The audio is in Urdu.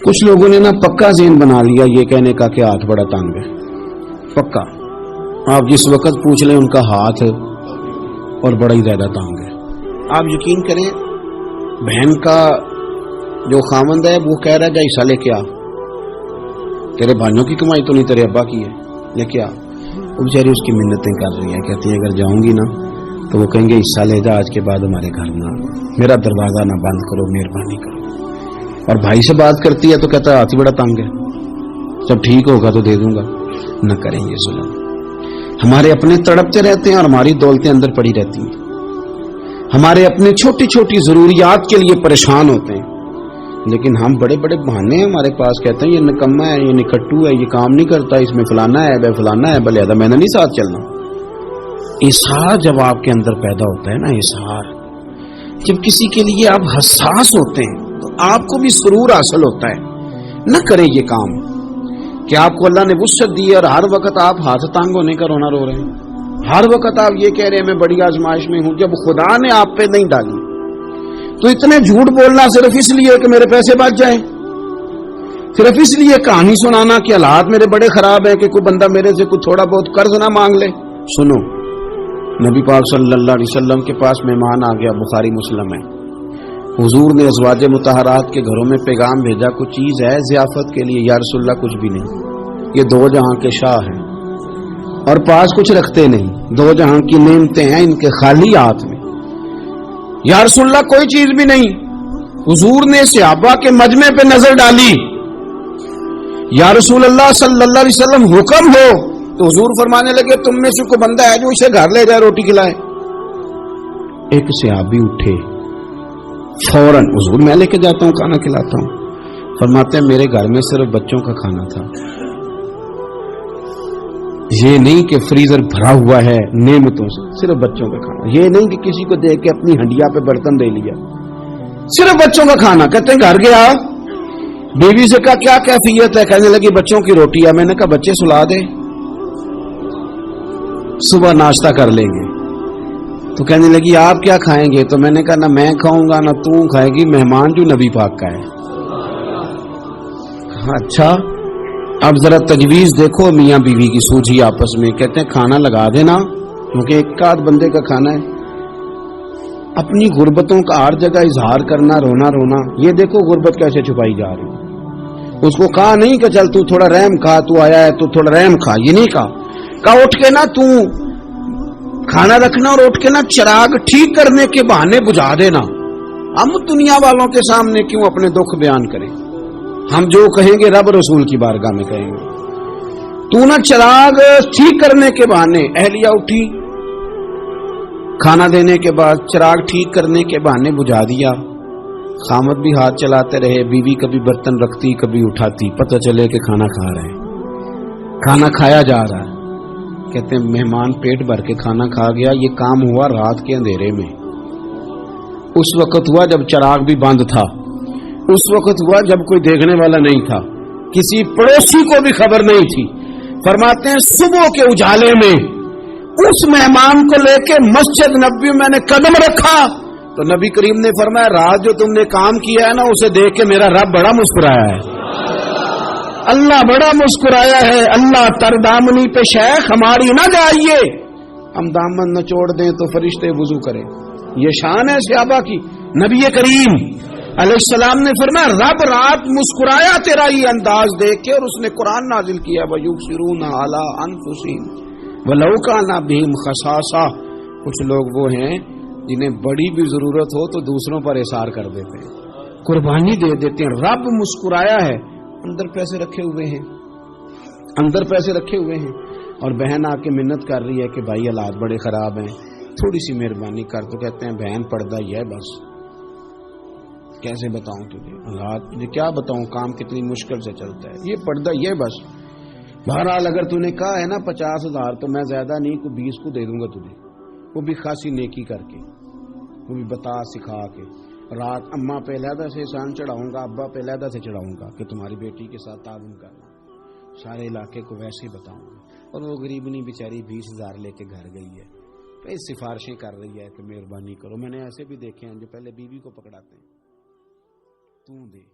کچھ لوگوں نے نا پکا ذہن بنا لیا یہ کہنے کا کہ ہاتھ بڑا تنگ ہے. پکا آپ جس وقت پوچھ لیں ان کا ہاتھ اور بڑا ہی زیادہ تنگ ہے. آپ یقین کریں بہن کا جو خامند ہے وہ کہہ رہا ہے جا حصہ لے کے آ, تیرے بھائیوں کی کمائی تو نہیں تیرے ابا کی ہے, لے کے آ. وہ بیچاری اس کی منتیں کر رہی ہیں, کہتی ہیں اگر جاؤں گی نا تو وہ کہیں گے حصہ لے جا, آج کے بعد ہمارے گھر نہ, میرا دروازہ نہ بند کرو, مہربانی کرو. اور بھائی سے بات کرتی ہے تو کہتا ہے ہاتھ ہی بڑا تنگ ہے, جب ٹھیک ہوگا تو دے دوں گا. نہ کریں گے ظلم. ہمارے اپنے تڑپتے رہتے ہیں اور ہماری دولتیں اندر پڑی رہتی ہیں. ہمارے اپنے چھوٹی چھوٹی ضروریات کے لیے پریشان ہوتے ہیں, لیکن ہم بڑے بڑے بہانے ہیں ہمارے پاس, کہتے ہیں یہ نکما ہے, یہ نکھٹو ہے, یہ کام نہیں کرتا, اس میں فلانا ہے, بے فلانا ہے, بلے میں نے نہیں ساتھ چلنا. اظہار جب آپ کے اندر پیدا ہوتا ہے نا, اظہار جب کسی کے لیے آپ حساس ہوتے ہیں تو آپ کو بھی سرور حاصل ہوتا ہے. نہ کریں یہ کام کہ آپ کو اللہ نے وسعت دی اور ہر وقت آپ ہاتھ تانگ ہونے کا رونا رو رہے ہیں, ہر وقت آپ یہ کہہ رہے ہیں میں بڑی آزمائش میں ہوں, جب خدا نے آپ پہ نہیں ڈالی. تو اتنے جھوٹ بولنا صرف اس لیے کہ میرے پیسے بچ جائیں, صرف اس لیے کہانی سنانا کہ حالات میرے بڑے خراب ہیں کہ کوئی بندہ میرے سے کوئی تھوڑا بہت قرض نہ مانگ لے. سنو, نبی پاک صلی اللہ علیہ وسلم کے پاس مہمان آ گیا, بخاری مسلم ہے. حضور نے ازواج مطہرات کے گھروں میں پیغام بھیجا, کچھ چیز ہے ضیافت کے لیے؟ یا رسول اللہ کچھ بھی نہیں, یہ دو جہاں کے شاہ ہیں اور پاس کچھ رکھتے نہیں, دو جہاں کی نعمتیں ہیں ان کے خالی ہاتھ میں. یا رسول اللہ کوئی چیز بھی نہیں. حضور نے صحابہ کے مجمع پہ نظر ڈالی, یا رسول اللہ صلی اللہ علیہ وسلم حکم ہو. تو حضور فرمانے لگے تم میں سے کوئی بندہ ہے جو اسے گھر لے جائے روٹی کھلائے؟ ایک صحابی اٹھے فوراً, حضور میں لے کے جاتا ہوں کھانا کھلاتا ہوں. فرماتے ہیں میرے گھر میں صرف بچوں کا کھانا تھا, یہ نہیں کہ فریزر بھرا ہوا ہے نعمتوں سے, صرف بچوں کا کھانا. یہ نہیں کہ کسی کو دیکھ کے اپنی ہنڈیا پہ برتن دے لیا, صرف بچوں کا کھانا. کہتے ہیں گھر گیا, بیوی سے کہا کیا کیفیت ہے؟ کہنے لگی بچوں کی روٹی ہے. میں نے کہا بچے سلا دے, صبح ناشتہ کر لیں گے. تو کہنے لگی آپ کیا کھائیں گے؟ تو میں نے کہا نہ میں کھاؤں گا نہ تو کھائے گی, مہمان جو نبی پاک کا ہے. اچھا اب ذرا تجویز دیکھو میاں بیوی کی سوجھی آپس میں. کہتے ہیں کھانا لگا دینا کیونکہ ایک آدھ بندے کا کھانا ہے. اپنی غربتوں کا ہر جگہ اظہار کرنا, رونا رونا. یہ دیکھو غربت کیسے چھپائی جا رہی. اس کو کہا نہیں کہ چل تو تھوڑا رحم کھا, تو آیا ہے تو تھوڑا رحم کھا, یہ نہیں کہا اٹھ کے نا تو کھانا رکھنا اور اٹھ کے نا چراغ ٹھیک کرنے کے بہانے بجھا دینا. ہم دنیا والوں کے سامنے کیوں اپنے دکھ بیان کریں؟ ہم جو کہیں گے رب رسول کی بارگاہ میں کہیں گے. تو نا چراغ ٹھیک کرنے کے بہانے, اہلیہ اٹھی کھانا دینے کے بعد چراغ ٹھیک کرنے کے بہانے بجھا دیا. خامد بھی ہاتھ چلاتے رہے, بیوی کبھی برتن رکھتی کبھی اٹھاتی, پتہ چلے کہ کھانا کھا رہے ہیں, کھانا کھایا جا رہا ہے. کہتے ہیں مہمان پیٹ بھر کے کھانا کھا گیا. یہ کام ہوا رات کے اندھیرے میں, اس وقت ہوا جب چراغ بھی بند تھا, اس وقت ہوا جب کوئی دیکھنے والا نہیں تھا, کسی پڑوسی کو بھی خبر نہیں تھی. فرماتے ہیں صبح کے اجالے میں اس مہمان کو لے کے مسجد نبوی میں نے قدم رکھا تو نبی کریم نے فرمایا رات جو تم نے کام کیا ہے نا اسے دیکھ کے میرا رب بڑا مسکرایا ہے, اللہ بڑا مسکرایا ہے. اللہ تر دامنی پہ شیخ ہماری نہ جائیے, ہم دامن نہ چھوڑ دیں تو فرشتے وضو کریں. یہ شان ہے صحابہ کی. نبی کریم علیہ السلام نے فرمایا رب رات مسکرایا تیرا یہ انداز دیکھ کے, اور اس نے قرآن نازل کیا وَيُبْصِرُونَ عَلَىٰ أَنفُسِهِمْ وَلَوْ كَانَ بِهِمْ خَصَاصَةٌ. کچھ لوگ وہ ہیں جنہیں بڑی بھی ضرورت ہو تو دوسروں پر احسار کر دیتے ہیں, قربانی دے دیتے ہیں. رب مسکرایا ہے, اندر پیسے رکھے ہوئے ہیں, اندر پیسے رکھے ہوئے ہیں. اور بہن آ کے منت کر رہی ہے کہ بھائی حالات بڑے خراب ہیں, تھوڑی سی مہربانی کر. تو کہتے ہیں بہن پردہ ہی ہے بس, کیسے بتاؤں تجھے حالات, تجھے کیا بتاؤں کام کتنی مشکل سے چلتا ہے, یہ پردہ یہ بس. بہرحال اگر تو نے کہا ہے نا 50,000 تو میں زیادہ نہیں کوئی 20 کو دے دوں گا تجھے, وہ بھی خاصی نیکی کر کے, وہ بھی بتا سکھا کے. رات اماں پہ علیحدہ سے احسان چڑھاؤں گا, ابا پہ علیحدہ سے چڑھاؤں گا کہ تمہاری بیٹی کے ساتھ تعاون کرنا, سارے علاقے کو ویسے ہی بتاؤں گا. اور وہ غریبنی بیچاری 20,000 لے کے گھر گئی ہے, کئی سفارشیں کر رہی ہے کہ مہربانی کرو. میں نے ایسے بھی دیکھے ہیں جو پہلے بیوی کو پکڑاتے ہیں, تو دے